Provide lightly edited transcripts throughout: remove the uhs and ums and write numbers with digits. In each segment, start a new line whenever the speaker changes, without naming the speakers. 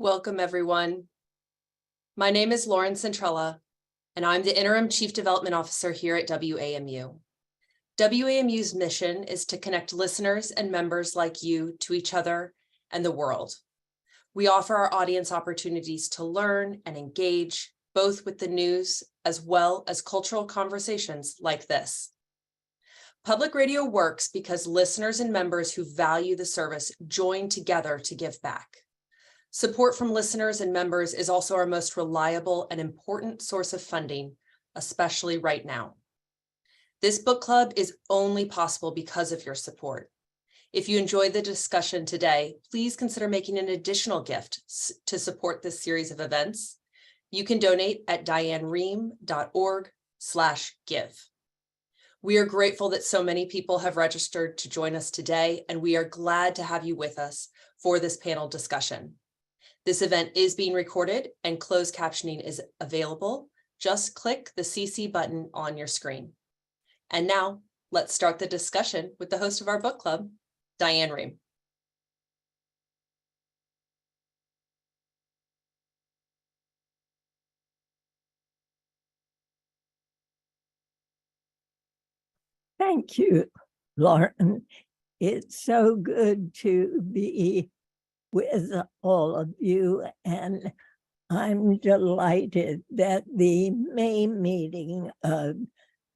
Welcome, everyone. My name is Lauren Centrella, and I'm the Interim Chief Development Officer here at WAMU. WAMU's mission is to connect listeners and members like you to each other and the world. We offer our audience opportunities to learn and engage, both with the news as well as cultural conversations like this. Public radio works because listeners and members who value the service join together to give back. Support from listeners and members is also our most reliable and important source of funding, especially right now. This book club is only possible because of your support. If you enjoyed the discussion today, please consider making an additional gift to support this series of events. You can donate at dianerehm.org/give. We are grateful that so many people have registered to join us today, and we are glad to have you with us for this panel discussion. This event is being recorded and closed captioning is available. Just click the CC button on your screen. And now let's start the discussion with the host of our book club, Diane Rehm.
Thank you, Lauren. It's so good to be with all of you, and I'm delighted that the May meeting of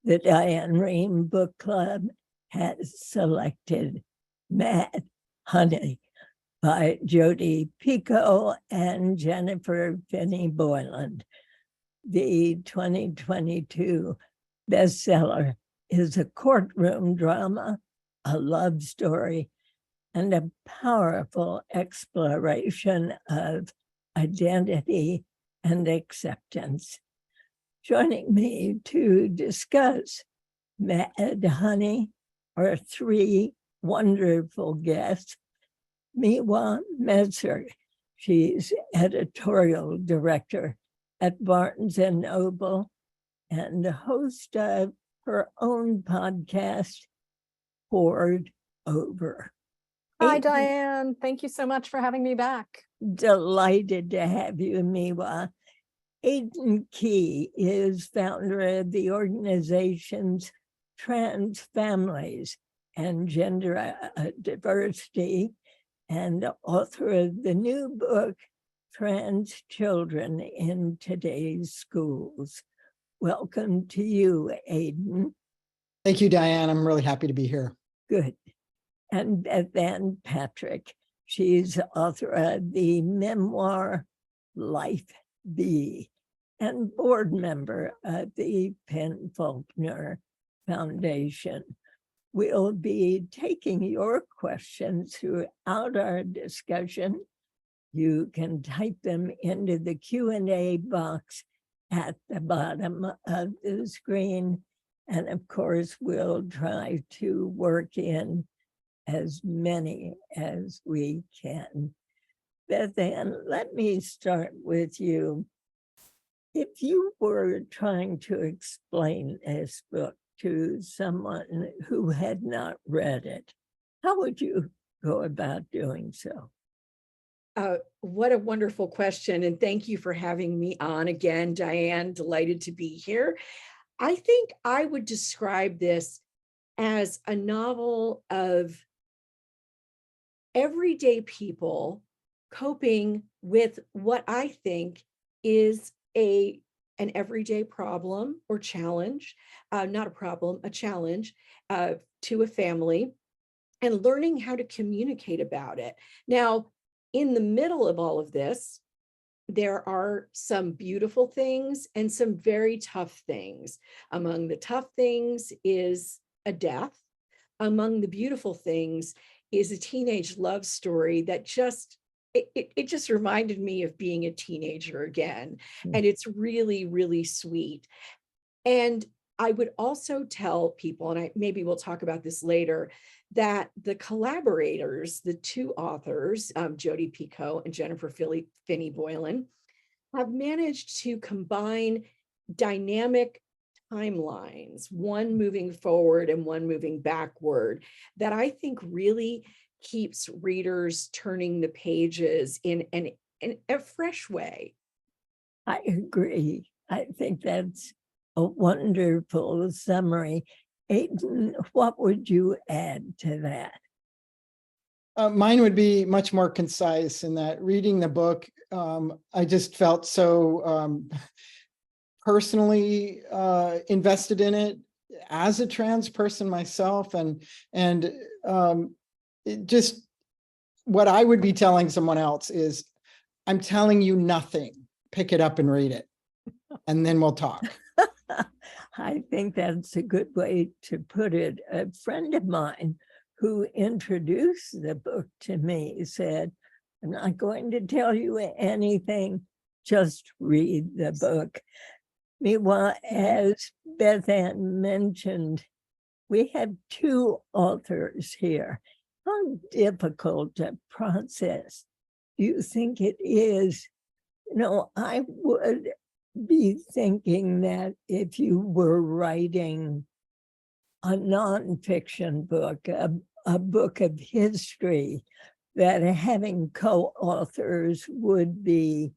the Diane Rehm Book Club has selected Mad Honey by Jodi Picoult and Jennifer Finney Boylan. The 2022 bestseller is a courtroom drama, a love story, and a powerful exploration of identity and acceptance. Joining me to discuss Mad Honey are three wonderful guests. Miwa Messer, she's editorial director at Barnes & Noble and host of her own podcast, Poured Over.
Hi, Diane. Thank you so much for having me back.
Delighted to have you, Miwa. Aidan Key is founder of the organization's Trans Families and Gender Diversity and author of the new book, Trans Children in Today's Schools. Welcome to you, Aidan.
Thank you, Diane. I'm really happy to be here.
Good. And Bethanne Patrick, she's author of the memoir, Life Be, and board member of the Faulkner Foundation. We'll be taking your questions throughout our discussion. You can type them into the Q&A box at the bottom of the screen. And of course, we'll try to work in as many as we can. Bethanne, let me start with you. If you were trying to explain this book to someone who had not read it, how would you go about doing so?
What a wonderful question. And thank you for having me on again, Diane. Delighted to be here. I think I would describe this as a novel of everyday people coping with what I think is an everyday problem or challenge, not a problem, a challenge to a family, and learning how to communicate about it. Now, in the middle of all of this, there are some beautiful things and some very tough things. Among the tough things is a death. Among the beautiful things is a teenage love story that just reminded me of being a teenager again. And it's really, really sweet. And I would also tell people, and maybe we'll talk about this later, that the collaborators, the two authors, Jodi Picoult and Jennifer Finney Boylan, have managed to combine dynamic timelines, one moving forward and one moving backward, that I think really keeps readers turning the pages in an in a fresh way.
I agree. I think that's a wonderful summary. Aidan, what would you add to that?
Mine would be much more concise in that reading the book, I just felt so personally invested in it as a trans person myself, and it just what I would be telling someone else is, I'm telling you nothing. Pick it up and read it, and then we'll talk.
I think that's a good way to put it. A friend of mine who introduced the book to me said, I'm not going to tell you anything, just read the book. Miwa, as Bethanne mentioned, we have two authors here. How difficult a process do you think it is? You know, I would be thinking that if you were writing a nonfiction book, a book of history, that having co-authors would be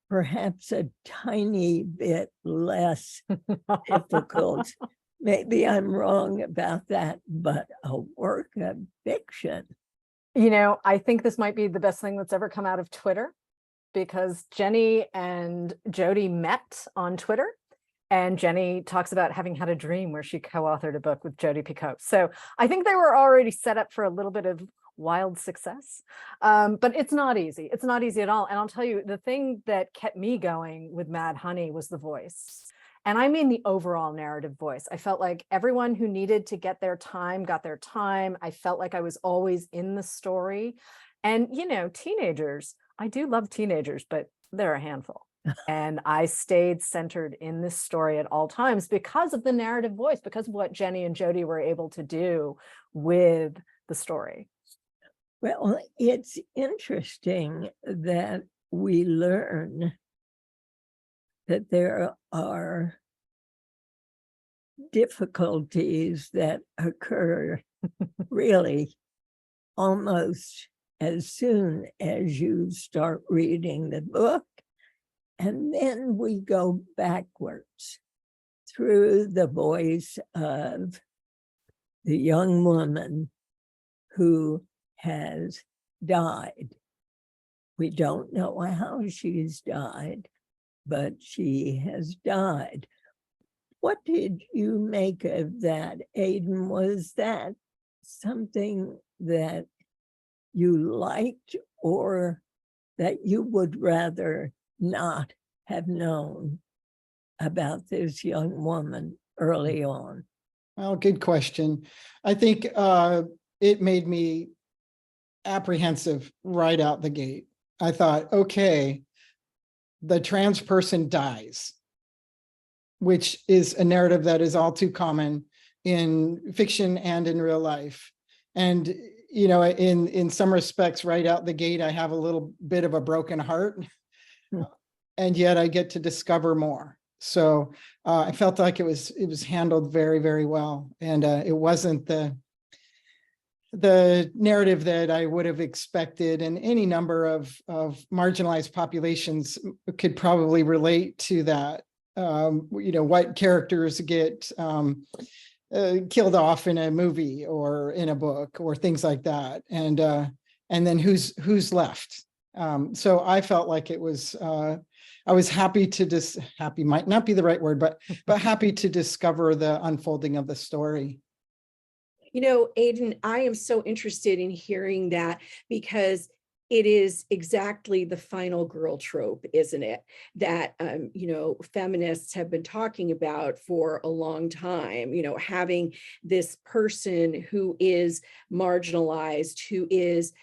perhaps a tiny bit less difficult. Maybe I'm wrong about that, but a work of fiction.
You know, I think this might be the best thing that's ever come out of Twitter, because Jenny and Jodi met on Twitter, and Jenny talks about having had a dream where she co-authored a book with Jodi Picoult. So I think they were already set up for a little bit of wild success, but it's not easy. It's not easy at all. And I'll tell you, the thing that kept me going with Mad Honey was the voice. And I mean the overall narrative voice. I felt like everyone who needed to get their time got their time. I felt like I was always in the story. And, you know, teenagers, I do love teenagers, but they're a handful. And I stayed centered in this story at all times because of the narrative voice, because of what Jenny and Jodi were able to do with the story.
Well, it's interesting that we learn that there are difficulties that occur really almost as soon as you start reading the book. And then we go backwards through the voice of the young woman who has died. We don't know how she's died, but she has died. What did you make of that, Aidan? Was that something that you liked, or that you would rather not have known about this young woman early on?
Well, good question. I think it made me apprehensive right out the gate. I thought, okay, the trans person dies, which is a narrative that is all too common in fiction and in real life. And, you know, in some respects, right out the gate, I have a little bit of a broken heart, and yet I get to discover more. So I felt like it was handled very, very well. And it wasn't the narrative that I would have expected, and any number of marginalized populations could probably relate to that. You know, what characters get killed off in a movie or in a book or things like that, and then who's left. So I felt like it was. I was happy to happy might not be the right word, but happy to discover the unfolding of the story.
You know, Aidan, I am so interested in hearing that, because it is exactly the final girl trope, isn't it? That, you know, feminists have been talking about for a long time, you know, having this person who is marginalized, who is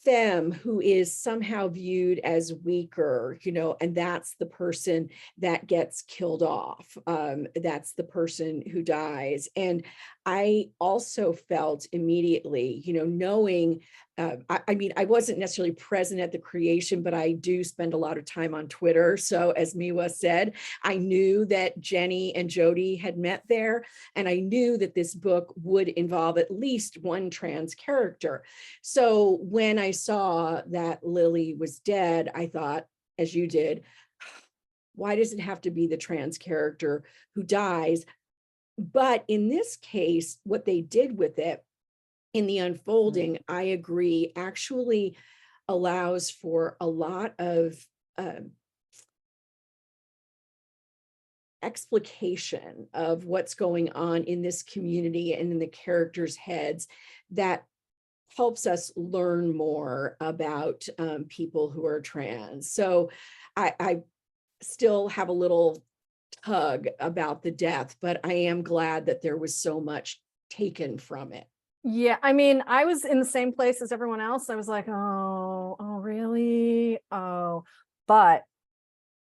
femme, who is somehow viewed as weaker, you know, and that's the person that gets killed off. That's the person who dies. And I also felt immediately, knowing, I mean, I wasn't necessarily present at the creation, but I do spend a lot of time on Twitter. So as Miwa said, I knew that Jenny and Jodi had met there, and I knew that this book would involve at least one trans character. So when I saw that Lily was dead, I thought, as you did, why does it have to be the trans character who dies? But in this case, what they did with it in the unfolding, I agree, actually allows for a lot of explication of what's going on in this community and in the characters' heads that helps us learn more about people who are trans. So I still have a little tug about the death, but I am glad that there was so much taken from it.
Yeah, I mean, I was in the same place as everyone else. I was like, oh, really? Oh, but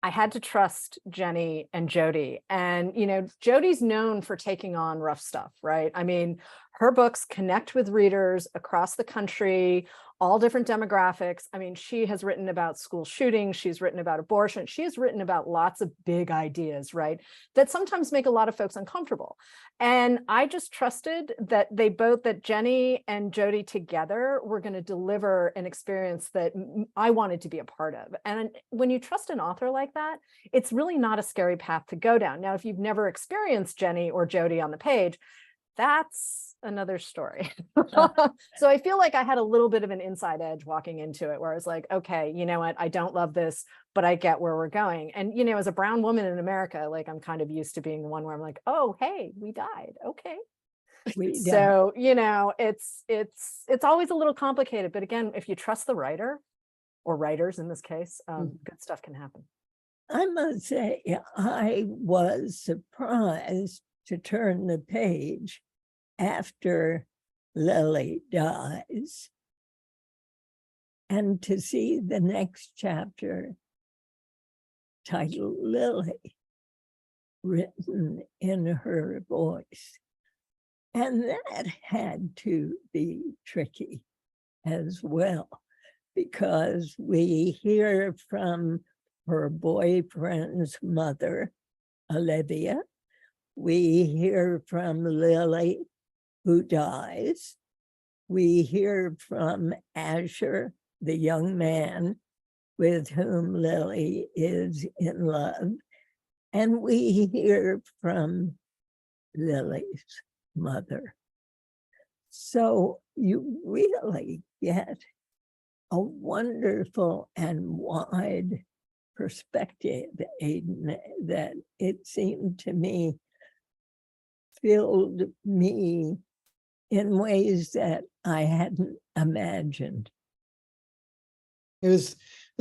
I had to trust Jenny and Jodi. And, Jodi's known for taking on rough stuff, right? I mean, her books connect with readers across the country, all different demographics. I mean, she has written about school shootings. She's written about abortion. She has written about lots of big ideas, right? That sometimes make a lot of folks uncomfortable. And I just trusted that that Jenny and Jodi together were going to deliver an experience that I wanted to be a part of. And when you trust an author like that, it's really not a scary path to go down. Now, if you've never experienced Jenny or Jodi on the page, that's another story. So I feel like I had a little bit of an inside edge walking into it, where I was like, okay, you know what? I don't love this, but I get where we're going. And, as a brown woman in America, like, I'm kind of used to being the one where I'm like, oh, hey, we died. Okay. So, it's always a little complicated. But again, if you trust the writer or writers in this case, good stuff can happen.
I must say, I was surprised to turn the page after Lily dies and to see the next chapter titled Lily written in her voice. And that had to be tricky as well, because we hear from her boyfriend's mother, Olivia. We hear from Lily, who dies. We hear from Asher, the young man with whom Lily is in love. And we hear from Lily's mother. So you really get a wonderful and wide perspective, Aidan, that it seemed to me filled me in ways that I hadn't imagined.
It was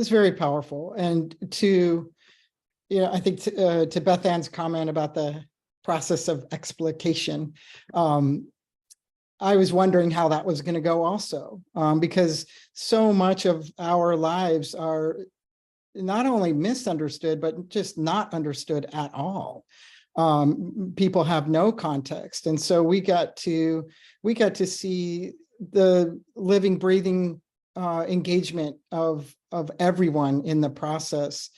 very powerful. And I think to Beth Ann's comment about the process of explication, I was wondering how that was going to go also, because so much of our lives are not only misunderstood, but just not understood at all. People have no context. And so we got to see the living, breathing engagement of everyone in the process,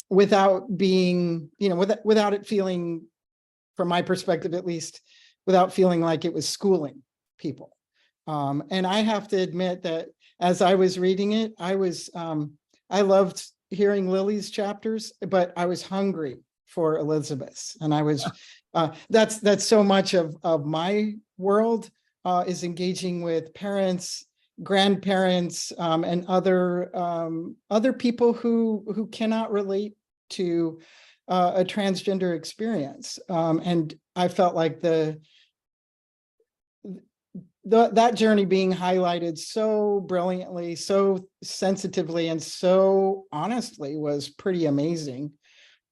without being, without it feeling, from my perspective at least, without feeling like it was schooling people. And I have to admit that as I was reading it, I loved hearing Lily's chapters, but I was hungry for Elizabeth's. And I was, that's so much of my world is engaging with parents, grandparents, and other people who cannot relate to a transgender experience. And I felt like that journey being highlighted so brilliantly, so sensitively, and so honestly was pretty amazing.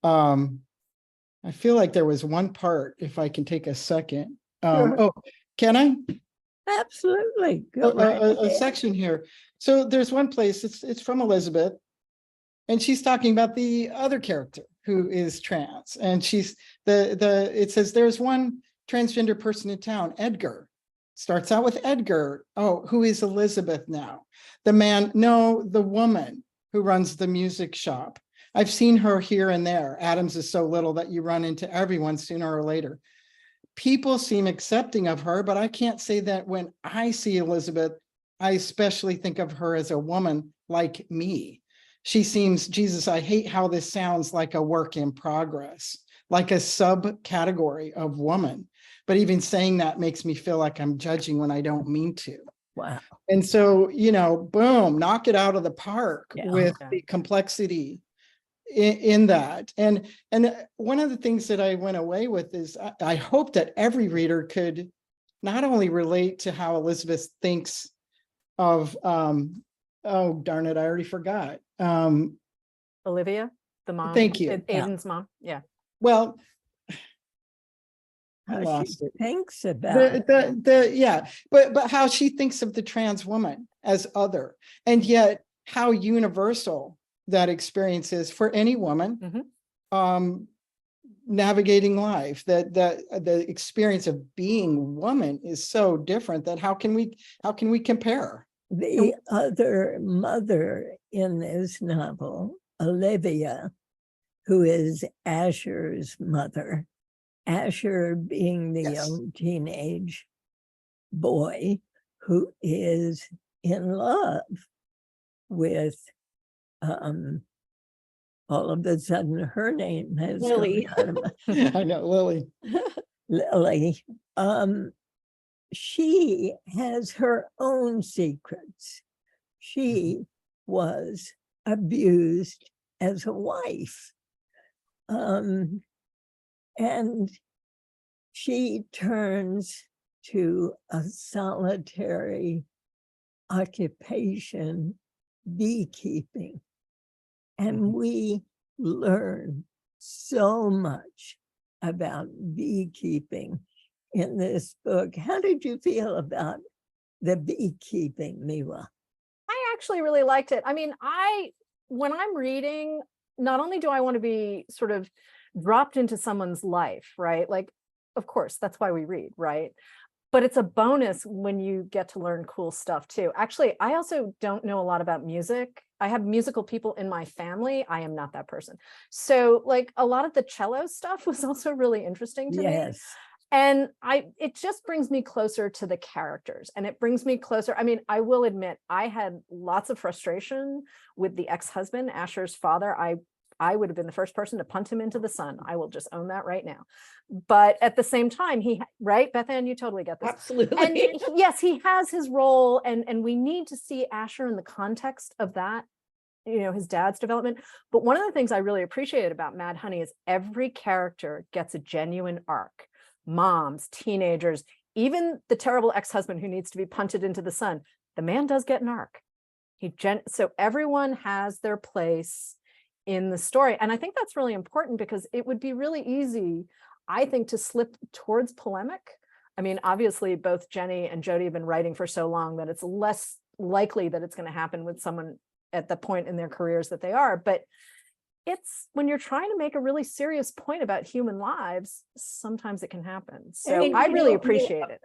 I feel like there was one part, if I can take a second.
Sure.
Oh, can I?
Absolutely. Go right
A
ahead.
section here. So there's one place, it's from Elizabeth, and she's talking about the other character who is trans. And it says there's one transgender person in town, Edgar. Starts out with Edgar. Oh, who is Elizabeth now? The man, no, the woman who runs the music shop. I've seen her here and there. Adams is so little that you run into everyone sooner or later. People seem accepting of her, but I can't say that when I see Elizabeth, I especially think of her as a woman like me. She seems, Jesus, I hate how this sounds, like a work in progress, like a subcategory of woman. But even saying that makes me feel like I'm judging when I don't mean to.
Wow.
And so, you know, boom, knock it out of the park
Yeah.
with the complexity in that. And one of the things that I went away with is I hope that every reader could not only relate to how Elizabeth thinks of, oh, darn it, I already forgot.
Olivia, the mom.
Thank you.
Aidan's mom. Yeah.
Well, I
How she
lost it.
thinks about
Yeah, but how she thinks of the trans woman as other, and yet how universal that experience is for any woman navigating life. That the experience of being woman is so different that how can we compare?
the other mother in this novel, Olivia, who is Asher's mother. Asher being the
Yes.
young teenage boy who is in love with, all of a sudden her name has
Lily.
come out of
I know, Lily.
Lily. She has her own secrets. She was abused as a wife. And she turns to a solitary occupation, beekeeping. And we learn so much about beekeeping in this book. How did you feel about the beekeeping, Miwa?
I actually really liked it. I mean, when I'm reading, not only do I want to be sort of dropped into someone's life, right? Like, of course, that's why we read, right? But it's a bonus when you get to learn cool stuff too. Actually, I also don't know a lot about music. I have musical people in my family. I am not that person. So like a lot of the cello stuff was also really interesting to me.
Yes.
And it just brings me closer to the characters, and it brings me closer. I mean, I will admit, I had lots of frustration with the ex-husband, Asher's father. I would have been the first person to punt him into the sun. I will just own that right now. But at the same time, right, Bethanne, you totally get this.
Absolutely.
And yes, he has his role, and we need to see Asher in the context of that, you know, his dad's development. But one of the things I really appreciated about Mad Honey is every character gets a genuine arc. Moms, teenagers, even the terrible ex-husband who needs to be punted into the sun, the man does get an arc. So everyone has their place in the story. And I think that's really important, because it would be really easy, I think, to slip towards polemic. I mean, obviously, both Jenny and Jodi have been writing for so long that it's less likely that it's going to happen with someone at the point in their careers that they are. But it's when you're trying to make a really serious point about human lives, sometimes it can happen. So
And,
I
you
really
know,
appreciated it.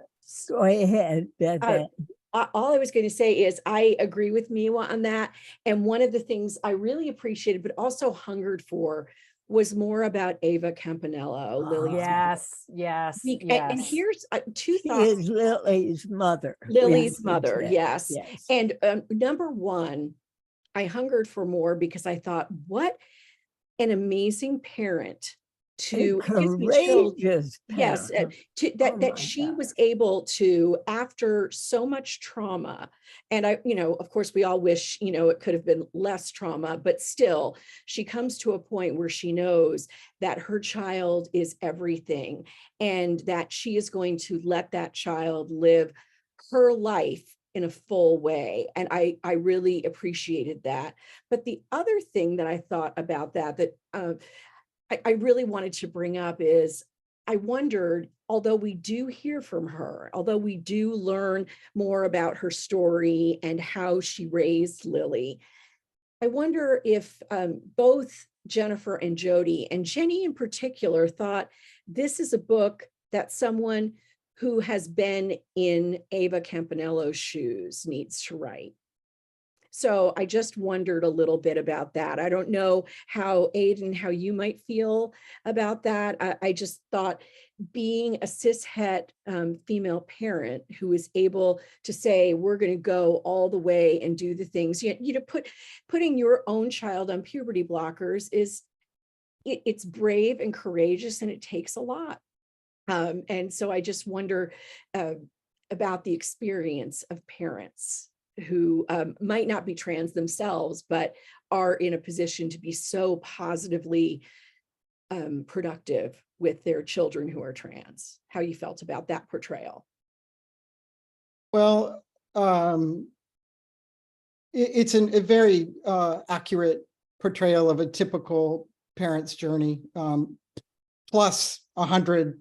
Go ahead, Bethanne.
All I was going to say is I agree with Miwa on that. And one of the things I really appreciated, but also hungered for, was more about Ava Campanello, Lily's mother.
Yes.
And here's two
She
thoughts.
is Lily's mother.
Lily's
Yes,
mother,
yes,
yes.
yes.
And number one, I hungered for more because I thought, what an amazing parent to
courageous
yes,
parent.
that she was able to, after so much trauma, and I, you know, of course we all wish, you know, it could have been less trauma, but still she comes to a point where she knows that her child is everything, and that she is going to let that child live her life in a full way. And I really appreciated that. But the other thing that I thought about that I really wanted to bring up is, I wondered, although we do hear from her, although we do learn more about her story and how she raised Lily, I wonder if both Jennifer and Jodi, and Jenny in particular, thought this is a book that someone who has been in Ava Campanello's shoes needs to write. So I just wondered a little bit about that. I don't know how, Aidan, how you might feel about that. I just thought being a cishet female parent who is able to say, we're going to go all the way and do the things, putting your own child on puberty blockers it's brave and courageous, and it takes a lot. And so I just wonder about the experience of parents who might not be trans themselves, but are in a position to be so positively productive with their children who are trans. How you felt about that portrayal?
Well, it's a very accurate portrayal of a typical parent's journey, plus 100,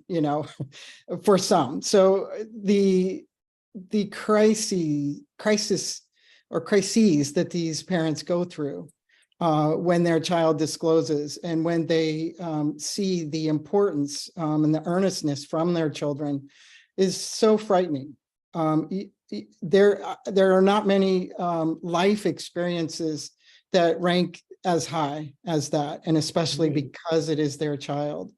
for some. So the crises that these parents go through when their child discloses, and when they see the importance and the earnestness from their children, is so frightening. There are not many life experiences that rank as high as that, and especially because it is their child.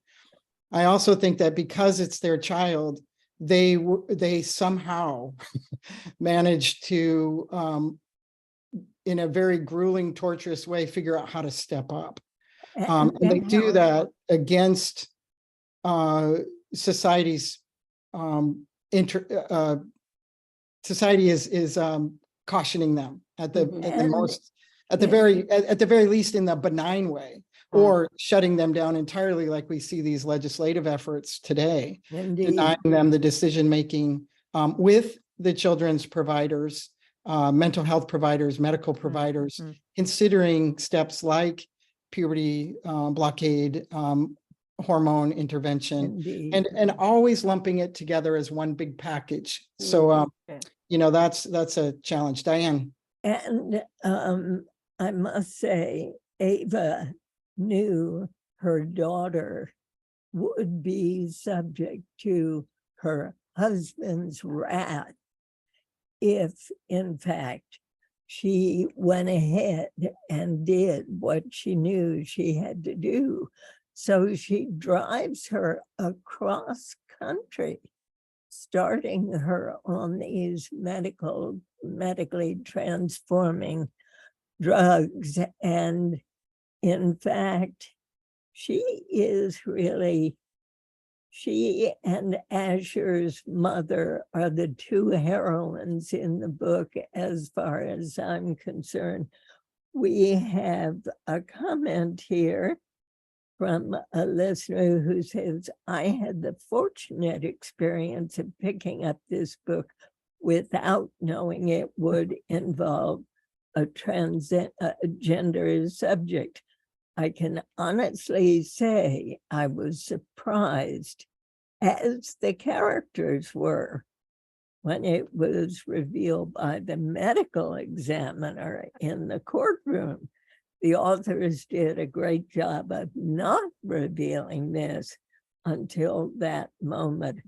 I also think that because it's their child, they somehow manage to, in a very grueling, torturous way, figure out how to step up. And they do that against society's society is cautioning them at the very least in the benign way, or shutting them down entirely, like we see these legislative efforts today, denying them the decision-making with the children's providers, mental health providers, medical providers, considering steps like puberty blockade, hormone intervention, and always lumping it together as one big package. So, that's a challenge. Diane.
And I must say, Ava knew her daughter would be subject to her husband's wrath if, in fact, she went ahead and did what she knew she had to do. So she drives her across country, starting her on these medically transforming drugs. And in fact, she and Asher's mother are the two heroines in the book, as far as I'm concerned. We have a comment here from a listener who says, I had the fortunate experience of picking up this book without knowing it would involve a transgender subject. I can honestly say I was surprised, as the characters were, when it was revealed by the medical examiner in the courtroom. The authors did a great job of not revealing this until that moment.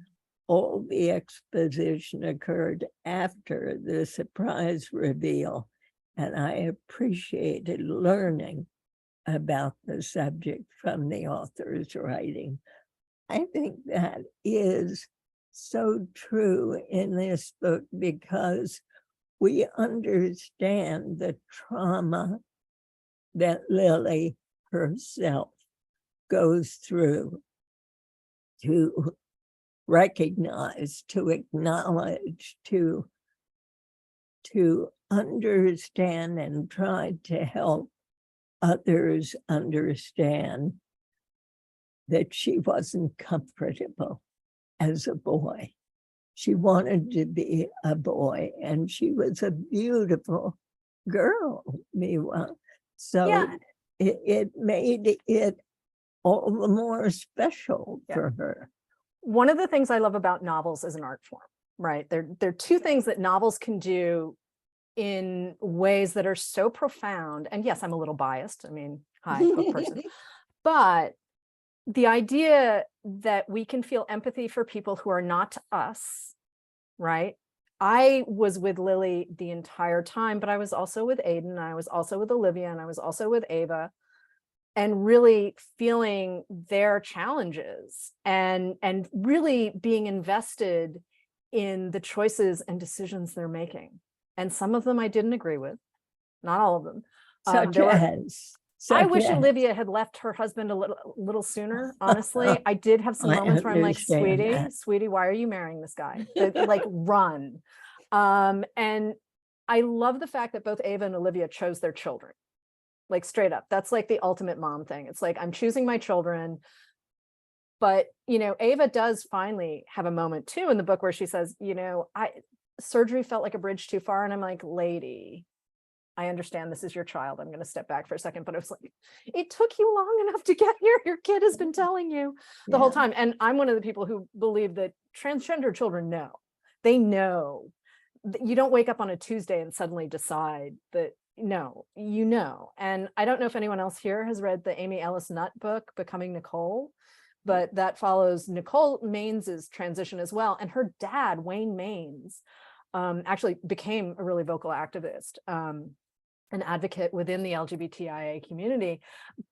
All the exposition occurred after the surprise reveal, and I appreciated learning about the subject from the author's writing. I think that is so true in this book, because we understand the trauma that Lily herself goes through, to recognize, to acknowledge, to understand and try to help others understand that she wasn't comfortable as a boy. She wanted to be a boy, and she was a beautiful girl, Miwa. So it made it all the more special for her.
One of the things I love about novels as an art form, right? There are two things that novels can do in ways that are so profound. And yes, I'm a little biased. I mean, hi, book person. But the idea that we can feel empathy for people who are not us, right? I was with Lily the entire time, but I was also with Aidan, I was also with Olivia, and I was also with Ava, and really feeling their challenges and really being invested in the choices and decisions they're making. And some of them I didn't agree with, not all of them. I wish Olivia had left her husband a little sooner. Honestly, I did have some moments where I'm like, sweetie, why are you marrying this guy? Like, run. And I love the fact that both Ava and Olivia chose their children, like straight up. That's like the ultimate mom thing. It's like, I'm choosing my children. But, you know, Ava does finally have a moment too in the book where she says, you know, surgery felt like a bridge too far. And I'm like, lady, I understand this is your child. I'm going to step back for a second. But I was like, it took you long enough to get here. Your kid has been telling you the whole time. And I'm one of the people who believe that transgender children know. They know. You don't wake up on a Tuesday and suddenly decide that, no, you know. And I don't know if anyone else here has read the Amy Ellis Nutt book, Becoming Nicole, but that follows Nicole Mains's transition as well. And her dad, Wayne Mains, actually became a really vocal activist, an advocate within the LGBTIA community,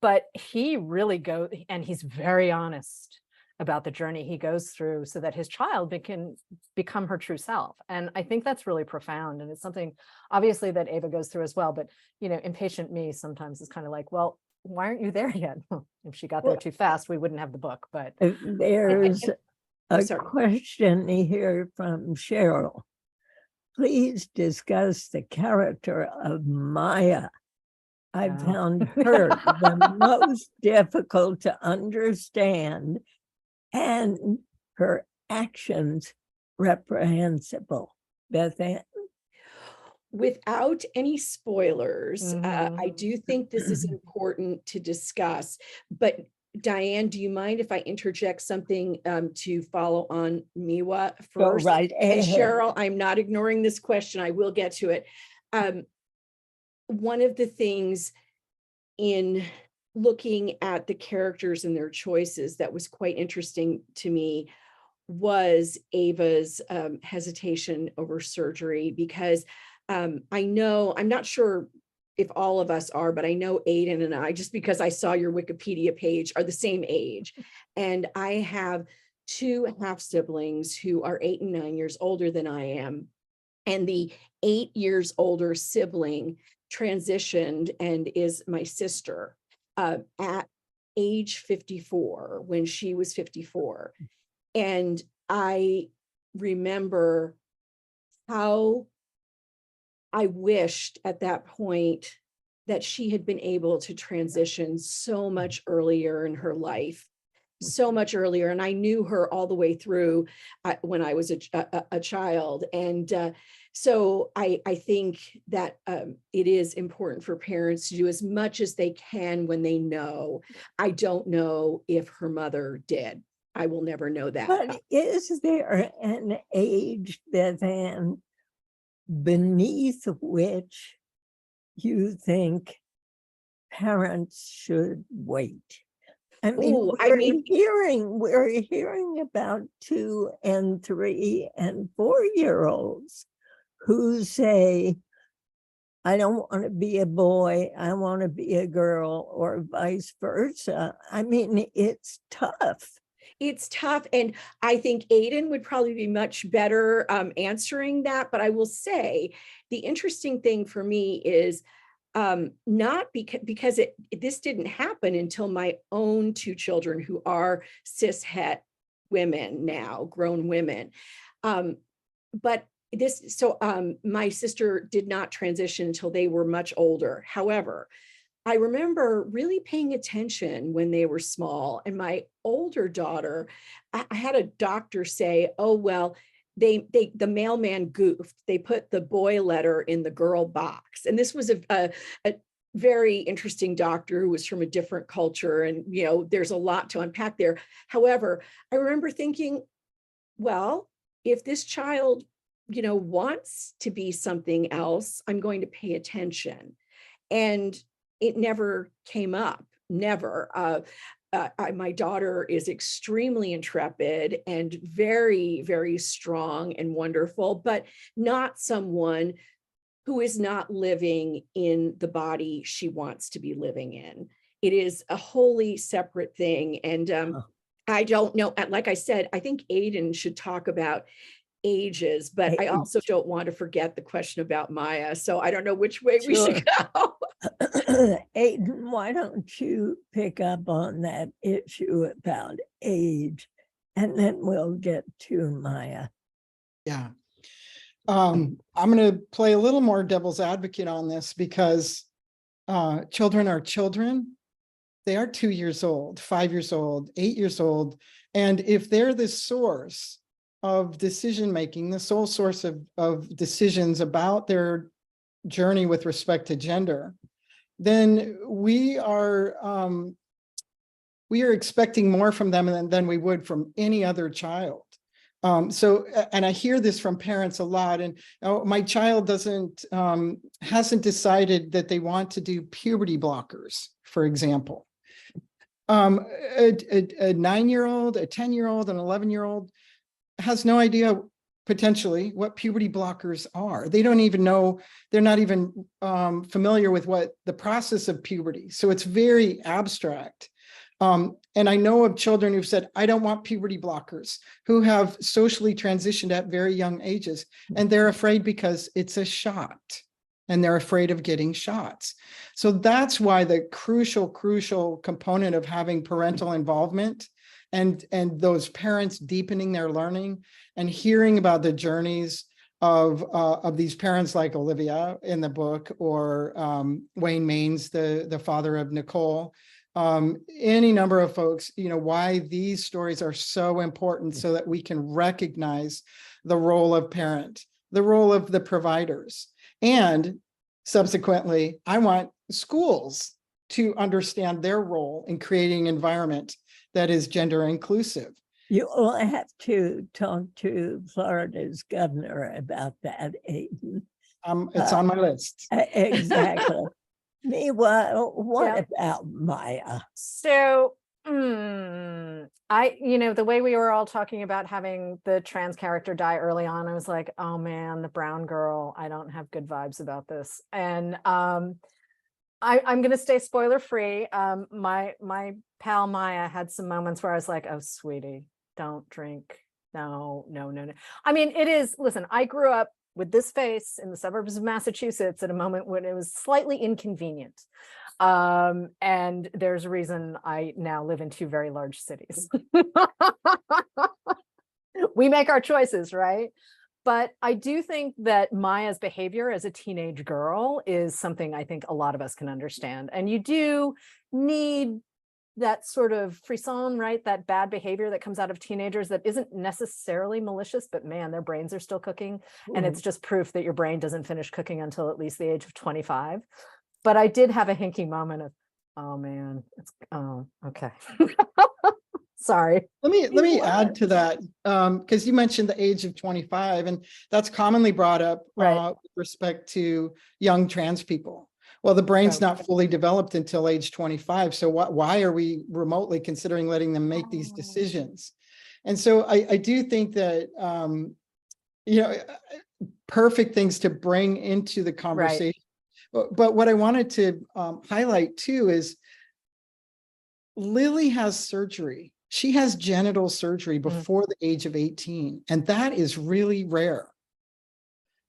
but he really goes, and he's very honest about the journey he goes through so that his child can become her true self. And I think that's really profound. And it's something obviously that Ava goes through as well, but, you know, impatient me sometimes is kind of like, well, why aren't you there yet? If she got there too fast, we wouldn't have the book. But
there's a question here from Cheryl. Please discuss the character of Maya. I found her the most difficult to understand and her actions reprehensible. Bethanne?
Without any spoilers, I do think this is important to discuss, but Diane, do you mind if I interject something to follow on Miwa first?
Go right ahead.
And Cheryl, I'm not ignoring this question. I will get to it. One of the things in looking at the characters and their choices that was quite interesting to me was Ava's hesitation over surgery, because I know, I'm not sure if all of us are, but I know Aidan and I, just because I saw your Wikipedia page, are the same age. And I have two half siblings who are 8 and 9 years older than I am. And the 8 years older sibling transitioned and is my sister at age 54 when she was 54. And I remember how I wished at that point that she had been able to transition so much earlier in her life, so much earlier. And I knew her all the way through when I was a child. And so I think that it is important for parents to do as much as they can when they know. I don't know if her mother did. I will never know that.
But is there an age, Bethanne, beneath which you think parents should wait? I mean, we're hearing about 2 and 3 and 4-year-olds who say, I don't want to be a boy, I want to be a girl, or vice versa. I mean, it's tough.
It's tough. And I think Aidan would probably be much better answering that. But I will say the interesting thing for me is not because this didn't happen until my own 2 children, who are cis-het women now, grown women. But my sister did not transition until they were much older. However, I remember really paying attention when they were small. And my older daughter, I had a doctor say, oh, well, the mailman goofed. They put the boy letter in the girl box. And this was a very interesting doctor who was from a different culture. And, you know, there's a lot to unpack there. However, I remember thinking, well, if this child, you know, wants to be something else, I'm going to pay attention. And it never came up, never. my daughter is extremely intrepid and very, very strong and wonderful, but not someone who is not living in the body she wants to be living in. It is a wholly separate thing. And I don't know, like I said, I think Aidan should talk about ages, but I also don't want to forget the question about Maya. So I don't know which way we should go.
Aidan, why don't you pick up on that issue about age, and then we'll get to Maya.
Yeah. I'm going to play a little more devil's advocate on this because children are children. They are 2 years old, 5 years old, 8 years old. And if they're the source of decision-making, the sole source of decisions about their journey with respect to gender, then we are expecting more from them than we would from any other child. And I hear this from parents a lot, and my child hasn't decided that they want to do puberty blockers, for example. A 9-year-old, a 10-year-old, an 11-year-old has no idea potentially what puberty blockers are. They don't even know, they're not even familiar with what the process of puberty. So it's very abstract. And I know of children who've said, I don't want puberty blockers, who have socially transitioned at very young ages, and they're afraid because it's a shot and they're afraid of getting shots. So that's why the crucial component of having parental involvement and those parents deepening their learning and hearing about the journeys of these parents like Olivia in the book, or Wayne Maines, the father of Nicole, any number of folks, why these stories are so important, so that we can recognize the role of parent, the role of the providers. And subsequently, I want schools to understand their role in creating an environment that is gender inclusive.
You will have to talk to Florida's governor about that, Aidan.
It's on my list.
Exactly. Miwa, what about Maya?
So the way we were all talking about having the trans character die early on, I was like, oh man, the brown girl, I don't have good vibes about this. And I'm going to stay spoiler free. My pal Maya had some moments where I was like, oh, sweetie, don't drink. No. I mean, it is, listen, I grew up with this face in the suburbs of Massachusetts at a moment when it was slightly inconvenient. And there's a reason I now live in 2 very large cities. We make our choices, right? But I do think that Maya's behavior as a teenage girl is something I think a lot of us can understand. And you do need that sort of frisson, right? That bad behavior that comes out of teenagers that isn't necessarily malicious, but man, their brains are still cooking. And it's just proof that your brain doesn't finish cooking until at least the age of 25. But I did have a hinky moment of, oh man, okay. Sorry.
Let me add to that, because you mentioned the age of 25, and that's commonly brought up with respect to young trans people. Well, the brain's not fully developed until age 25. So why are we remotely considering letting them make these decisions? And so I do think that, perfect things to bring into the conversation. Right. But what I wanted to highlight too is Lily has surgery. She has genital surgery before the age of 18. And that is really rare.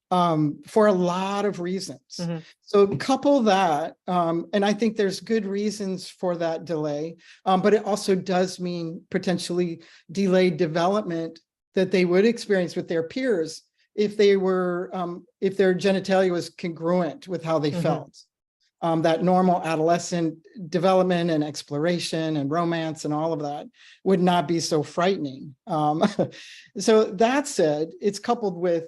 For a lot of reasons. So couple that, and I think there's good reasons for that delay, but it also does mean potentially delayed development that they would experience with their peers if they were, if their genitalia was congruent with how they felt. That normal adolescent development and exploration and romance and all of that would not be so frightening. So that said, it's coupled with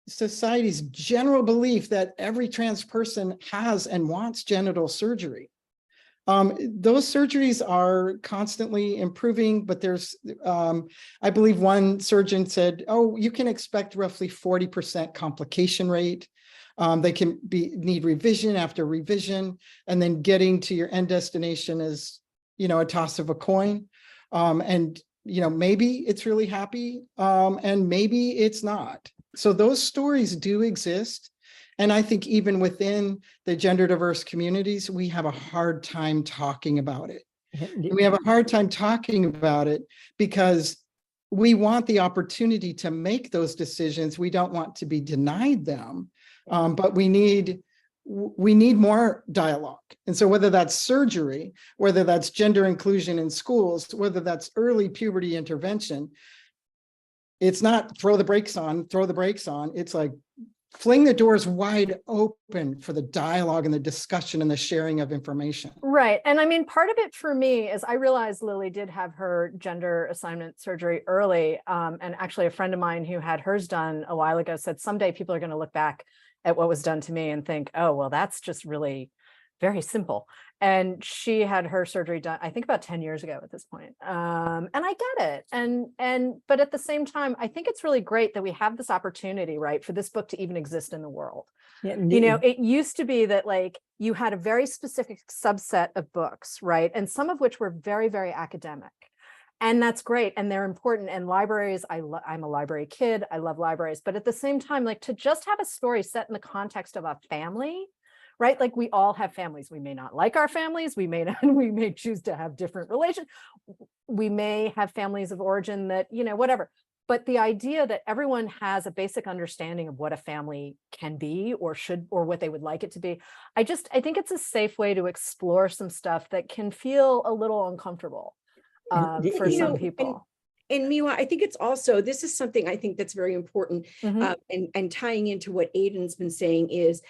society's general belief that every trans person has and wants genital surgery. Those surgeries are constantly improving, but there's, I believe one surgeon said, oh, you can expect roughly 40% complication rate. They can need revision after revision, and then getting to your end destination is, a toss of a coin. And, maybe it's really happy, and maybe it's not. So those stories do exist. And I think even within the gender diverse communities, we have a hard time talking about it. We have a hard time talking about it because we want the opportunity to make those decisions. We don't want to be denied them, but we need more dialogue. And so whether that's surgery, whether that's gender inclusion in schools, whether that's early puberty intervention, it's not throw the brakes on. It's like fling the doors wide open for the dialogue and the discussion and the sharing of information.
Right. And I mean, part of it for me is I realized Lily did have her gender assignment surgery early. And actually a friend of mine who had hers done a while ago said someday people are going to look back at what was done to me and think, oh, well, that's just really very simple. And she had her surgery done, I think about 10 years ago at this point. And I get it. But at the same time, I think it's really great that we have this opportunity, right, for this book to even exist in the world. It used to be that like you had a very specific subset of books, right? And some of which were very, very academic. And that's great. And they're important. And libraries, I'm a library kid. I love libraries. But at the same time, like to just have a story set in the context of a family, right? Like we all have families. We may not like our families. We may choose to have different relations. We may have families of origin that, whatever. But the idea that everyone has a basic understanding of what a family can be or should, or what they would like it to be. I think it's a safe way to explore some stuff that can feel a little uncomfortable for some people.
And Miwa, I think it's also, this is something I think that's very important. And tying into what Aidan's been saying is,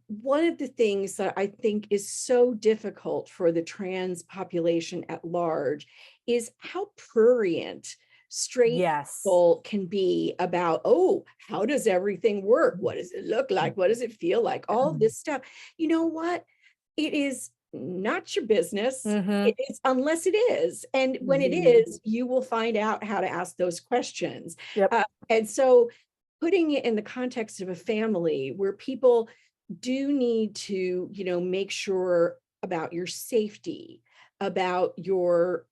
one of the things that I think is so difficult for the trans population at large is how prurient straight people can be about, oh, how does everything work? What does it look like? What does it feel like? All this stuff. You know what? It is not your business. It is, unless it is. And when it is, you will find out how to ask those questions. And so putting it in the context of a family where people do need to, make sure about your safety, about your,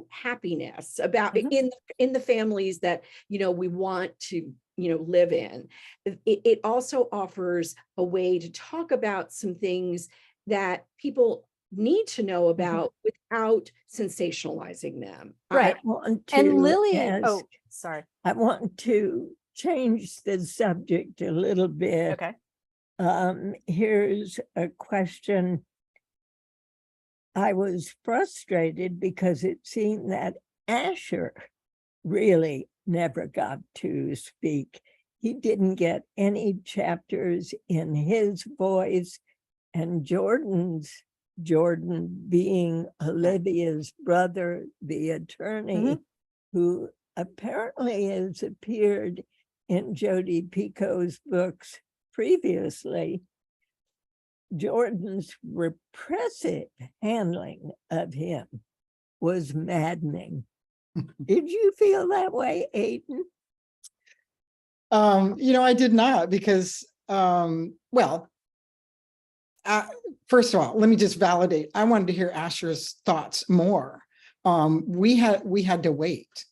happiness, about in the families that, we want to, live in. It also offers a way to talk about some things that people need to know about without sensationalizing them.
Right. And Lily,
I want to change the subject a little bit.
Okay.
Here's a question. I was frustrated because it seemed that Asher really never got to speak. He didn't get any chapters in his voice, and Jordan being Olivia's brother, the attorney, who apparently has appeared in Jodi Picoult's books previously, Jordan's repressive handling of him was maddening. Did you feel that way, Aidan?
I did not, because, first of all, let me just validate. I wanted to hear Asher's thoughts more. We had to wait.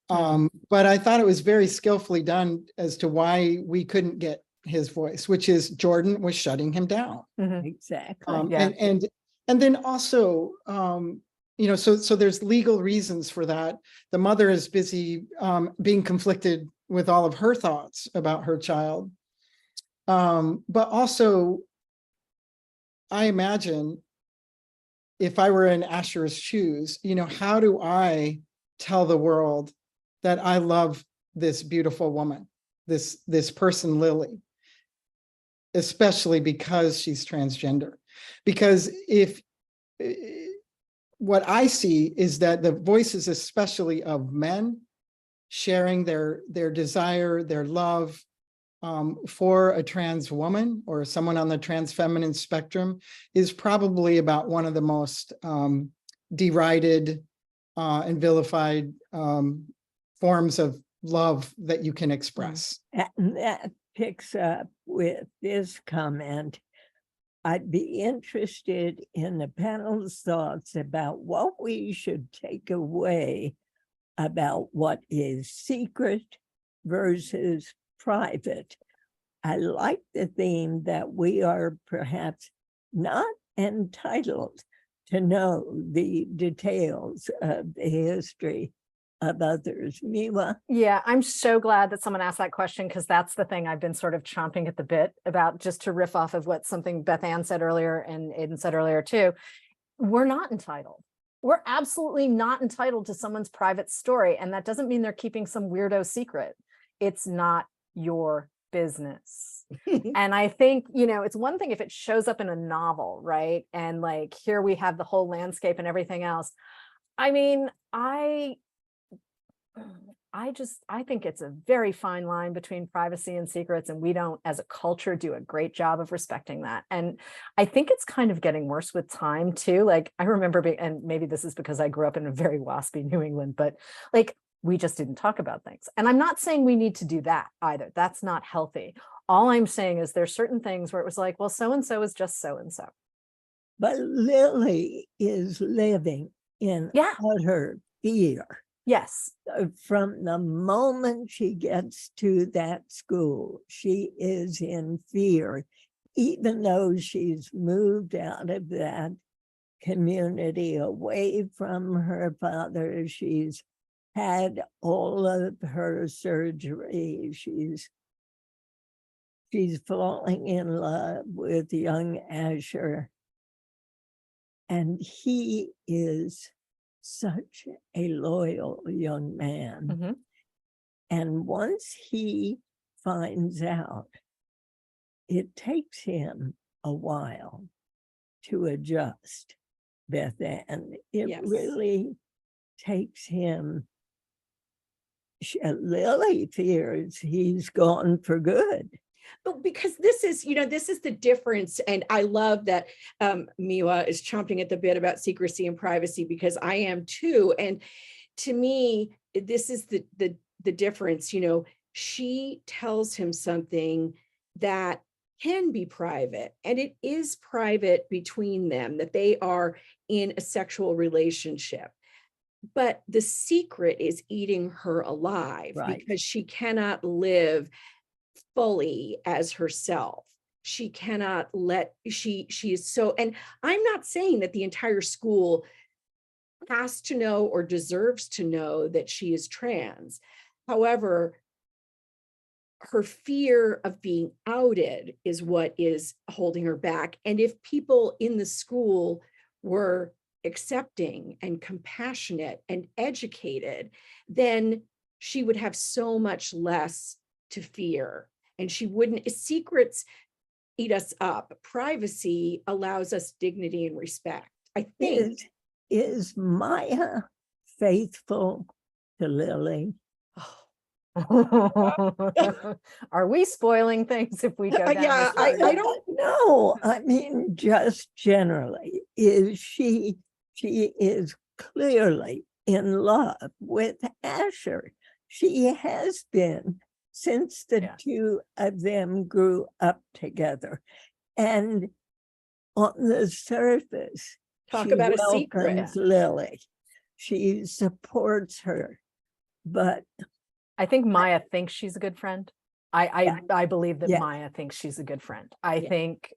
But I thought it was very skillfully done as to why we couldn't get his voice, which is Jordan was shutting him down.
Exactly.
And then also, so there's legal reasons for that. The mother is busy being conflicted with all of her thoughts about her child. But also, I imagine if I were in Asher's shoes, how do I tell the world that I love this beautiful woman, this person, Lily, especially because she's transgender? Because if what I see is that the voices, especially of men, sharing their desire, their love for a trans woman or someone on the trans feminine spectrum, is probably about one of the most derided and vilified forms of love that you can express.
And that picks up with this comment. I'd be interested in the panel's thoughts about what we should take away about what is secret versus private. I like the theme that we are perhaps not entitled to know the details of the history of others. Miwa?
Yeah, I'm so glad that someone asked that question, because that's the thing I've been sort of chomping at the bit about, just to riff off of what something Bethanne said earlier and Aidan said earlier too. We're not entitled. We're absolutely not entitled to someone's private story. And that doesn't mean they're keeping some weirdo secret. It's not your business. And I think, you know, it's one thing if it shows up in a novel, right? And like, here we have the whole landscape and everything else. I mean, I think it's a very fine line between privacy and secrets, and we don't, as a culture, do a great job of respecting that. And I think it's kind of getting worse with time too. Like, I remember being, and maybe this is because I grew up in a very waspy New England, but like, we just didn't talk about things. And I'm not saying we need to do that either. That's not healthy. All I'm saying is there's certain things where it was like, well, so-and-so is just so-and-so.
But Lily is living in utter fear.
Yes.
From the moment she gets to that school, she is in fear, even though she's moved out of that community away from her father. She's had all of her surgery. She's falling in love with young Asher. And he is such a loyal young man.
Mm-hmm.
And once he finds out, it takes him a while to adjust, Bethanne. It really takes him. Lily fears he's gone for good.
But because this is, you know, this is the difference. And I love that Miwa is chomping at the bit about secrecy and privacy, because I am too. And to me, this is the difference. You know, she tells him something that can be private, and it is private between them, that they are in a sexual relationship. But the secret is eating her alive,
right,
because she cannot live fully as herself. She cannot let, she is so, and I'm not saying that the entire school has to know or deserves to know that she is trans. However, her fear of being outed is what is holding her back. And if people in the school were accepting and compassionate and educated, then she would have so much less to fear. And she wouldn't, secrets eat us up. Privacy allows us dignity and respect. I think.
Is Maya faithful to Lily?
Are we spoiling things if we go down
Yeah,
this road?
I don't
know. I mean, just generally, she is clearly in love with Asher. She has been since the two of them grew up together. And on the surface,
talk
she
about a
welcomes
secret.
Lily. She supports her, but
I think Maya thinks she's a good friend. I believe that Maya thinks she's a good friend. I think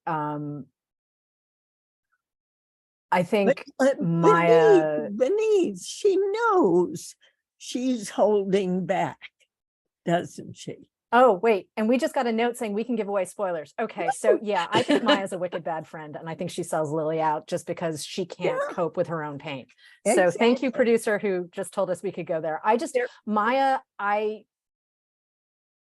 Maya
beneath, she knows she's holding back, doesn't she?
Oh, wait. And we just got a note saying we can give away spoilers. Okay. So yeah, I think Maya's a wicked bad friend. And I think she sells Lily out just because she can't cope with her own pain. So thank you, producer, who just told us we could go there. Maya,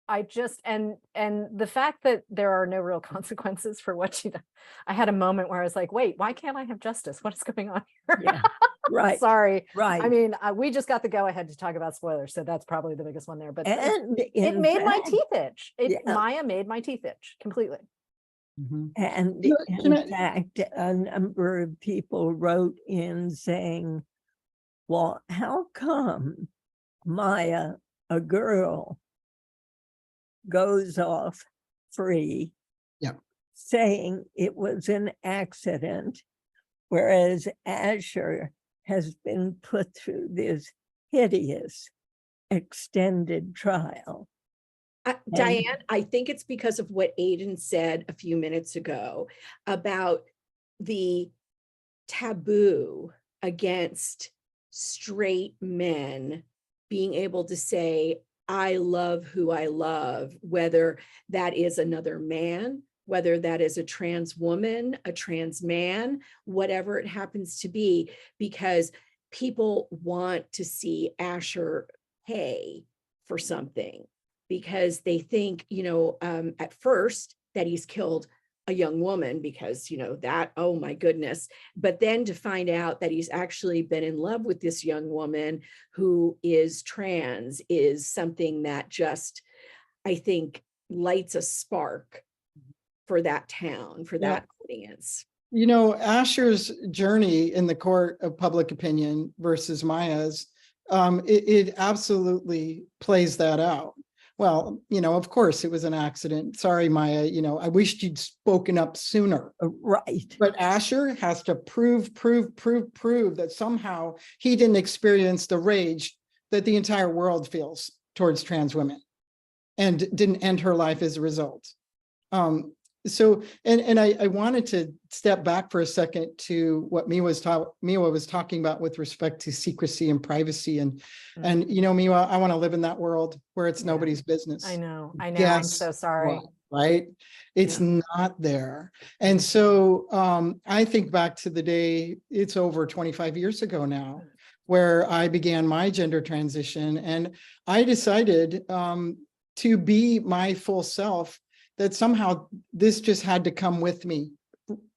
I just, and the fact that there are no real consequences for what she does. I had a moment where I was like, wait, why can't I have justice? What is going on here?
Yeah, right.
Sorry.
Right.
I mean, we just got the go ahead to talk about spoilers. So that's probably the biggest one there, but it made my teeth itch. Maya made my teeth itch completely.
Mm-hmm. And in fact, a number of people wrote in saying, well, how come Maya, a girl, goes off free saying it was an accident, whereas Asher has been put through this hideous extended trial.
Diane, I think it's because of what Aidan said a few minutes ago about the taboo against straight men being able to say, I love who I love, whether that is another man, whether that is a trans woman, a trans man, whatever it happens to be, because people want to see Asher pay for something, because they think, at first that he's killed a young woman because, that, oh my goodness. But then to find out that he's actually been in love with this young woman who is trans is something that just, I think, lights a spark for that town, for that audience.
Asher's journey in the court of public opinion versus Maya's, it absolutely plays that out. Well, of course it was an accident. Sorry, Maya, I wished you'd spoken up sooner.
Right.
But Asher has to prove that somehow he didn't experience the rage that the entire world feels towards trans women and didn't end her life as a result. So, I wanted to step back for a second to what Miwa was talking about with respect to secrecy and privacy. And Miwa, I want to live in that world where it's nobody's business.
I know. I'm
Yes,
so sorry.
right? It's not there. And so I think back to the day, it's over 25 years ago now, where I began my gender transition. And I decided to be my full self, that somehow this just had to come with me,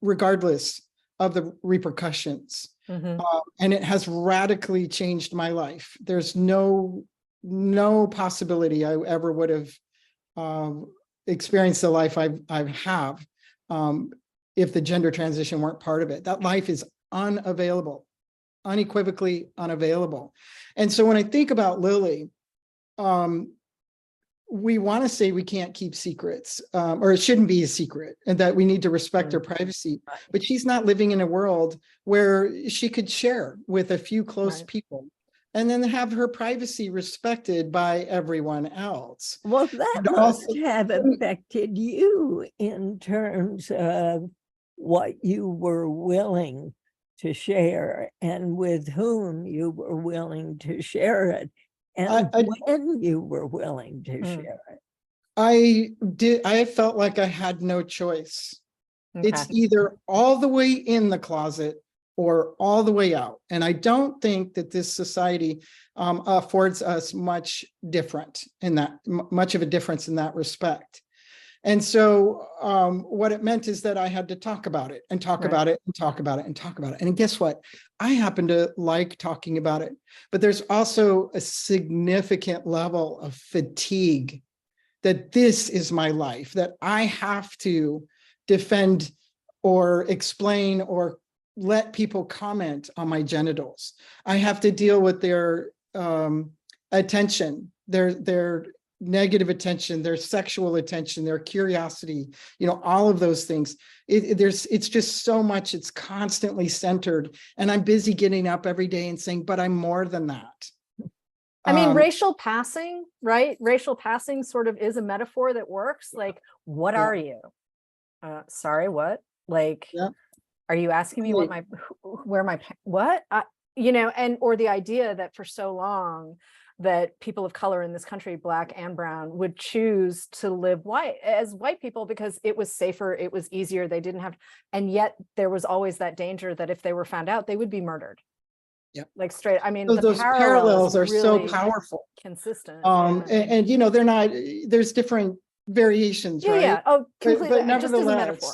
regardless of the repercussions.
Mm-hmm.
And it has radically changed my life. There's no possibility I ever would have experienced the life I have if the gender transition weren't part of it. That life is unavailable, unequivocally unavailable. And so when I think about Lily, we want to say we can't keep secrets, or it shouldn't be a secret, and that we need to respect her privacy. But she's not living in a world where she could share with a few close people and then have her privacy respected by everyone else.
Well, that must have affected you in terms of what you were willing to share and with whom you were willing to share it. And when you were willing to share it.
I felt like I had no choice.
Okay.
It's either all the way in the closet or all the way out. And I don't think that this society affords us much of a difference in that respect. And so what it meant is that I had to talk about it and talk about it and talk about it and talk about it. And guess what? I happen to like talking about it, but there's also a significant level of fatigue that this is my life, that I have to defend or explain or let people comment on my genitals. I have to deal with their attention, their negative attention, their sexual attention, their curiosity, all of those things. It's just so much, it's constantly centered. And I'm busy getting up every day and saying, but I'm more than that.
I mean, racial passing, right? Racial passing sort of is a metaphor that works. Like, what are you? Sorry, what? Like, are you asking me what or the idea that for so long, that people of color in this country, Black and brown, would choose to live as white people because it was safer, it was easier, they didn't have, and yet there was always that danger that if they were found out, they would be murdered. Yeah, like straight. I mean,
so those parallels are really so powerful,
consistent.
And they're not. There's different variations, right?
Yeah. Oh, completely.
But
nevertheless, just as a metaphor.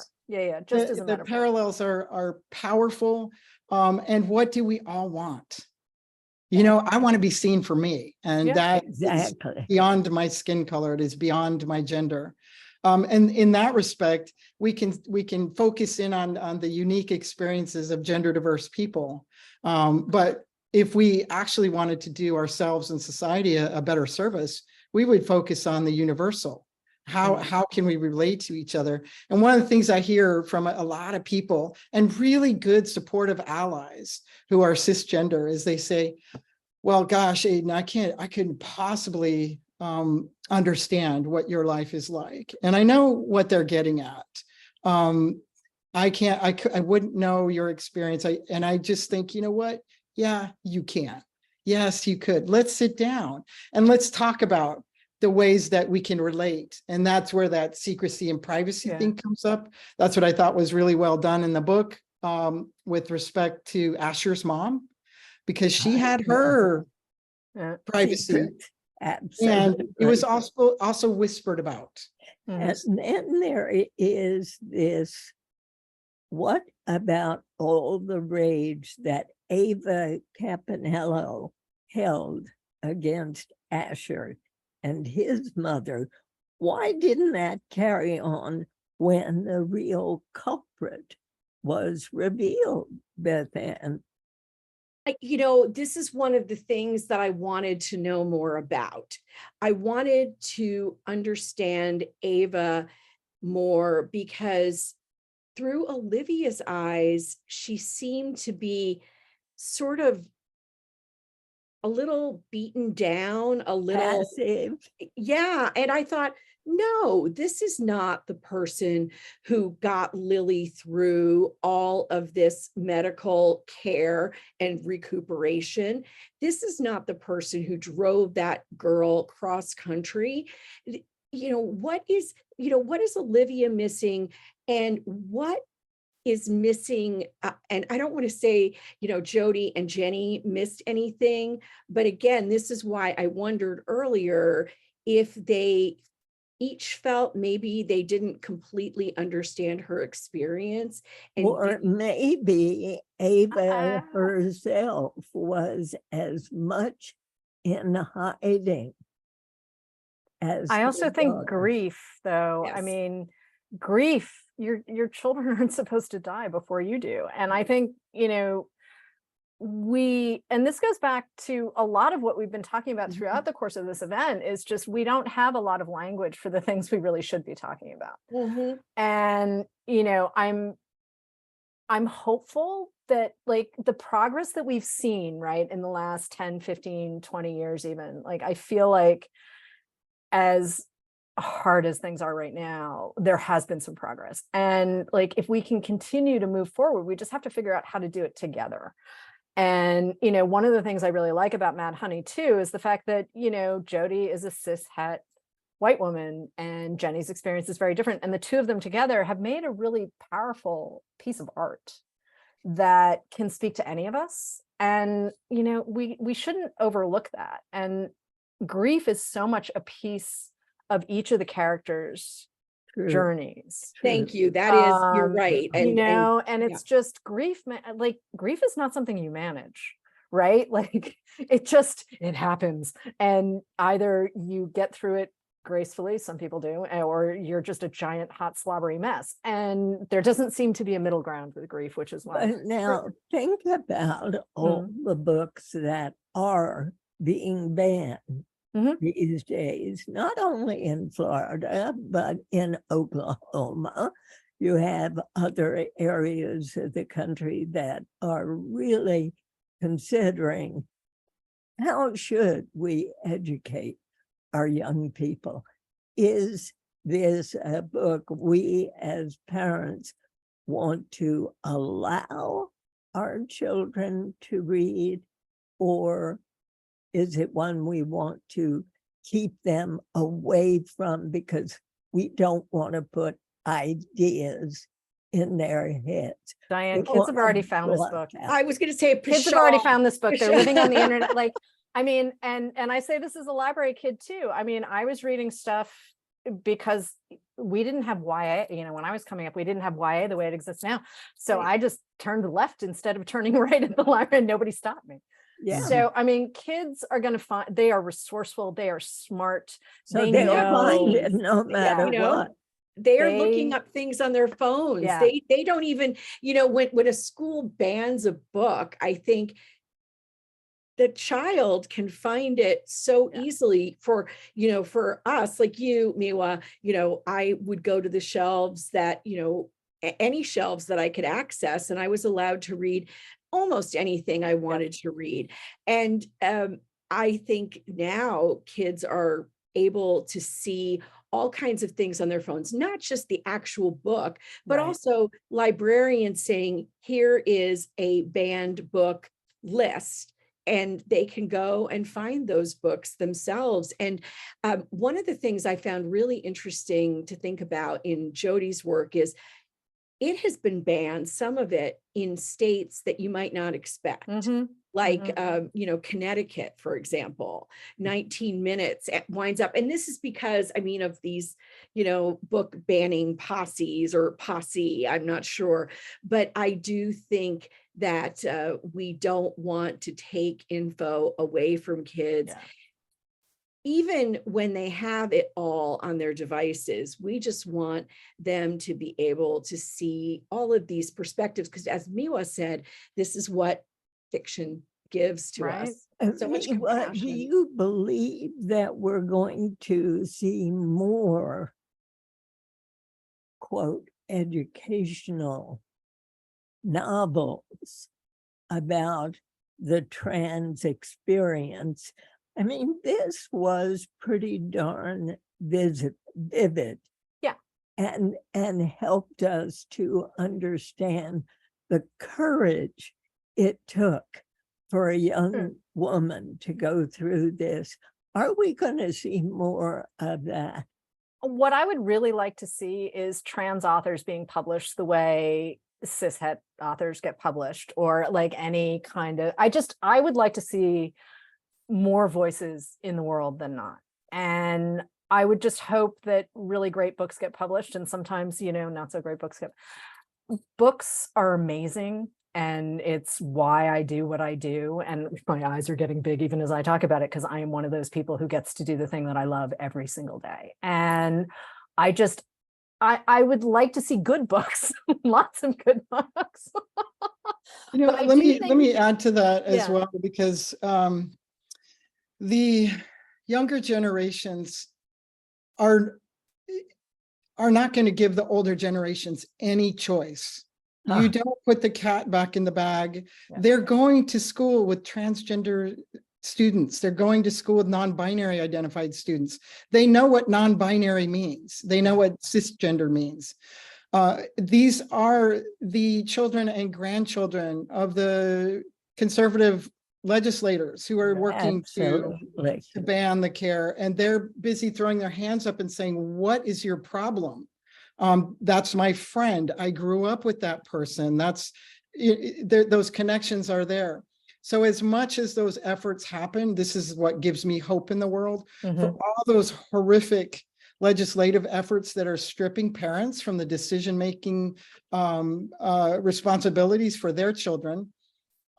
Just as a metaphor. The
parallels are powerful. And what do we all want? I want to be seen for me, and that is beyond my skin color. It is beyond my gender. And in that respect, we can focus in on the unique experiences of gender diverse people. But if we actually wanted to do ourselves and society a better service, we would focus on the universal, How can we relate to each other? And one of the things I hear from a lot of people, and really good supportive allies who are cisgender, is they say, well, gosh, Aidan, I couldn't possibly understand what your life is like. And I know what they're getting at. I wouldn't know your experience. And I just think, you know what? Yeah, you can. Yes, you could. Let's sit down and let's talk about the ways that we can relate. And that's where that secrecy and privacy thing comes up. That's what I thought was really well done in the book, with respect to Asher's mom, because she had her privacy, and it was also whispered about.
And then there is this, what about all the rage that Ava Campanello held against Asher and his mother? Why didn't that carry on when the real culprit was revealed, Bethanne?
You know, this is one of the things that I wanted to know more about. I wanted to understand Ava more because through Olivia's eyes, she seemed to be sort of a little beaten down, a little
Passive.
Yeah. And I thought, no, this is not the person who got Lily through all of this medical care and recuperation. This is not the person who drove that girl cross country. What is Olivia missing, and what is missing? And I don't want to say, Jodi and Jenny missed anything, but again, this is why I wondered earlier if they each felt maybe they didn't completely understand her experience.
Or maybe Ava herself was as much in hiding as
I also think
daughter.
grief, though. I
Yes.
mean, grief, your children aren't supposed to die before you do. And I think, and this goes back to a lot of what we've been talking about throughout the course of this event, is just we don't have a lot of language for the things we really should be talking about. And I'm hopeful that like the progress that we've seen, right, in the last 10, 15, 20 years even, like I feel like as hard as things are right now, there has been some progress. And like if we can continue to move forward, we just have to figure out how to do it together. And, one of the things I really like about Mad Honey too is the fact that, Jodi is a cis het white woman and Jenny's experience is very different. And the two of them together have made a really powerful piece of art that can speak to any of us. And, we shouldn't overlook that. And grief is so much a piece of each of the characters' journeys.
Thank you. That is, you're right.
And it's just grief, like grief is not something you manage, right? Like it happens. And either you get through it gracefully, some people do, or you're just a giant hot slobbery mess. And there doesn't seem to be a middle ground with grief, which is why.
But now think about all the books that are being banned these days, not only in Florida, but in Oklahoma. You have other areas of the country that are really considering how should we educate our young people. Is this a book we as parents want to allow our children to read, or is it one we want to keep them away from because we don't want to put ideas in their heads?
Diane, kids have already found this book.
I was going to say,
kids have already found this book. They're living on the internet. Like, I mean, and I say this as a library kid too. I mean, I was reading stuff because we didn't have YA, when I was coming up, we didn't have YA the way it exists now. So I just turned left instead of turning right at the library, and nobody stopped me. Yeah. So, I mean, kids are going to find, they are resourceful, they are smart.
So they find it no matter what.
They're looking up things on their phones. Yeah. They don't even, when a school bans a book, I think the child can find it so easily for, for us, like you, Miwa, I would go to the shelves that, any shelves that I could access, and I was allowed to read almost anything I wanted to read. And I think now kids are able to see all kinds of things on their phones, not just the actual book, but also librarians saying, here is a banned book list, and they can go and find those books themselves. And one of the things I found really interesting to think about in Jodi's work is it has been banned, some of it in states that you might not expect. Like, Connecticut, for example, 19 minutes winds up. And this is because, of these, book banning posses or posse, I'm not sure. But I do think that we don't want to take info away from kids. Even when they have it all on their devices, we just want them to be able to see all of these perspectives. Because as Miwa said, this is what fiction gives to us. So much compassion.
Do you believe that we're going to see more, quote, educational novels about the trans experience? This was pretty darn vivid. And helped us to understand the courage it took for a young woman to go through this. Are we going to see more of that?
What I would really like to see is trans authors being published the way cishet authors get published, or like any kind of, I would like to see more voices in the world than not. And I would just hope that really great books get published, and sometimes, not so great books books are amazing. And it's why I do what I do. And my eyes are getting big even as I talk about it, because I am one of those people who gets to do the thing that I love every single day. And I would like to see good books, lots of good books.
Let me add to that as well, because the younger generations are not going to give the older generations any choice. You don't put the cat back in the bag. They're going to school with transgender students. They're going to school with non-binary identified students. They know what non-binary means. They know what cisgender means. These are the children and grandchildren of the conservative legislators who are working to ban the care, and they're busy throwing their hands up and saying, what is your problem? That's my friend. I grew up with that person. Those connections are there. So as much as those efforts happen, this is what gives me hope in the world. For all those horrific legislative efforts that are stripping parents from the decision-making responsibilities for their children,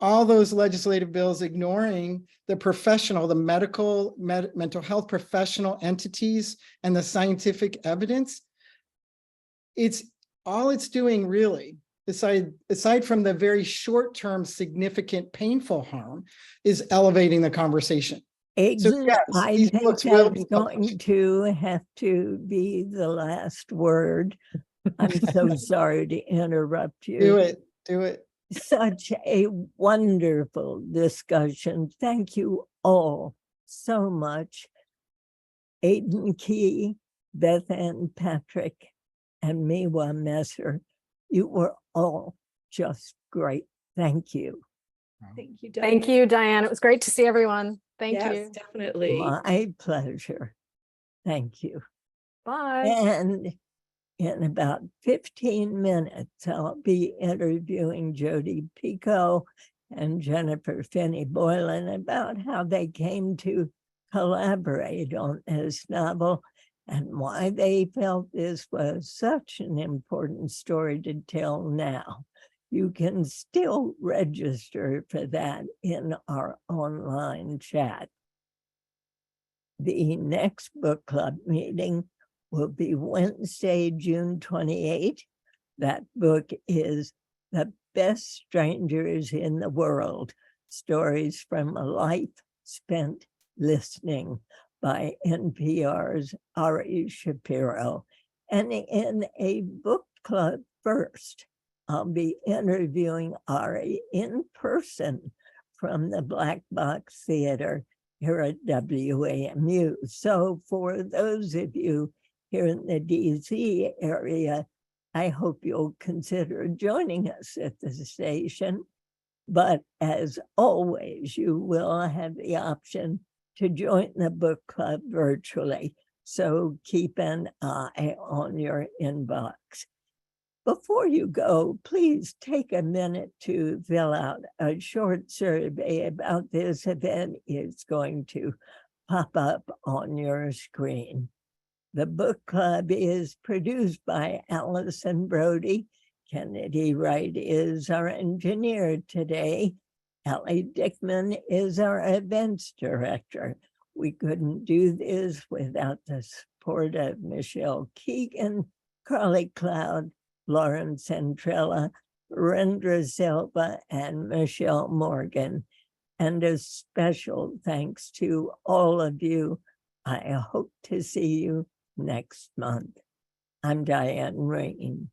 all those legislative bills ignoring the professional, the mental health professional entities and the scientific evidence, it's doing really, aside from the very short-term significant painful harm, is elevating the conversation.
Aidan, so yes, I think that's going to have to be the last word. I'm so sorry to interrupt you.
Do it.
Such a wonderful discussion. Thank you all so much. Aidan Key, Bethanne Patrick, and Miwa Messer, you were all just great. Thank you.
Thank you, Diane.
Thank you, Diane. It was great to see everyone. Thank you.
Definitely.
My pleasure. Thank you.
Bye.
And in about 15 minutes, I'll be interviewing Jodi Picoult and Jennifer Finney Boylan about how they came to collaborate on this novel and why they felt this was such an important story to tell now. You can still register for that in our online chat. The next book club meeting will be Wednesday, June 28th. That book is The Best Strangers in the World, Stories from a Life Spent Listening by NPR's Ari Shapiro. And in a book club first, I'll be interviewing Ari in person from the Black Box Theater here at WAMU. So for those of you here in the DC area, I hope you'll consider joining us at the station. But as always, you will have the option to join the book club virtually. So keep an eye on your inbox. Before you go, please take a minute to fill out a short survey about this event. It's going to pop up on your screen. The book club is produced by Allison Brody. Kennedy Wright is our engineer today. Allie Dickman is our events director. We couldn't do this without the support of Michelle Keegan, Carly Cloud, Lauren Centrella, Rendra Silva, and Michelle Morgan. And a special thanks to all of you. I hope to see you next month. I'm Diane Rehm.